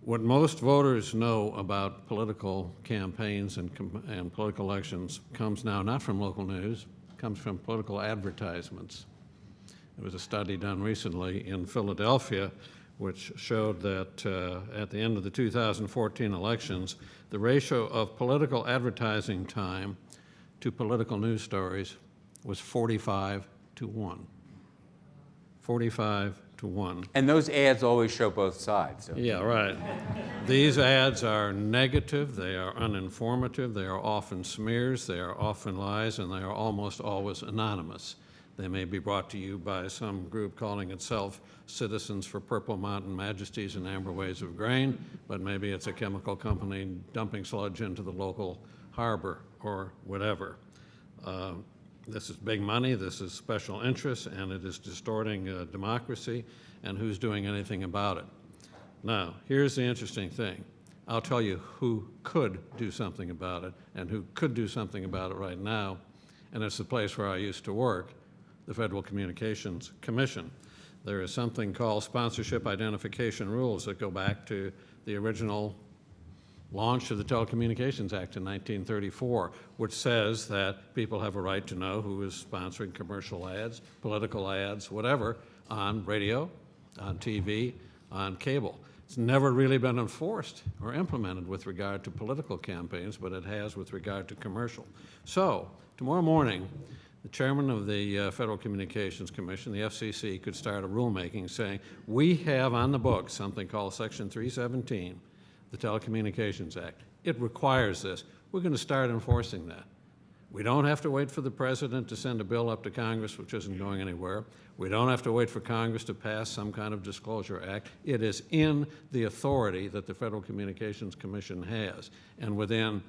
What most voters know about political campaigns and political elections comes now not from local news, comes from political advertisements. There was a study done recently in Philadelphia which showed that at the end of the 2014 elections, the ratio of political advertising time to political news stories was 45 to 1. 45 to 1. And those ads always show both sides. So. Yeah, right. These ads are negative, they are uninformative, they are often smears, they are often lies, and they are almost always anonymous. They may be brought to you by some group calling itself Citizens for Purple Mountain Majesties and Amber Ways of Grain, but maybe it's a chemical company dumping sludge into the local harbor or whatever. This is big money, this is special interest, and it is distorting democracy, and who's doing anything about it? Now, here's the interesting thing. I'll tell you who could do something about it, and who could do something about it right now, and it's the place where I used to work, the Federal Communications Commission. There is something called sponsorship identification rules that go back to the original launch of the Telecommunications Act in 1934, which says that people have a right to know who is sponsoring commercial ads, political ads, whatever, on radio, on TV, on cable. It's never really been enforced or implemented with regard to political campaigns, but it has with regard to commercial. So, tomorrow morning, the chairman of the Federal Communications Commission, the FCC, could start a rulemaking saying, we have on the books something called Section 317, the Telecommunications Act. It requires this. We're going to start enforcing that. We don't have to wait for the president to send a bill up to Congress, which isn't going anywhere. We don't have to wait for Congress to pass some kind of disclosure act. It is in the authority that the Federal Communications Commission has. And within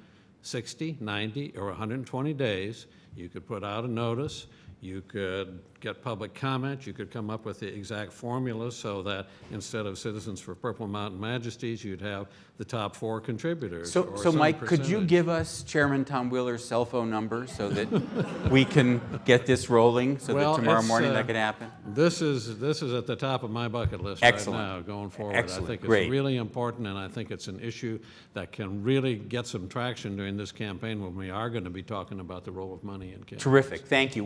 60, 90, or 120 days, you could put out a notice, you could get public comment, you could come up with the exact formula so that instead of Citizens for Purple Mountain Majesties, you'd have the top 4 contributors. So Mike, could you give us Chairman Tom Wheeler's cell phone number so that we can get this rolling so that tomorrow morning that could happen? This is at the top of my bucket list right now going forward. Excellent. I think it's Great. really important, and I think it's an issue that can really get some traction during this campaign when we are going to be talking about the role of money in campaigns. Terrific. Thank you.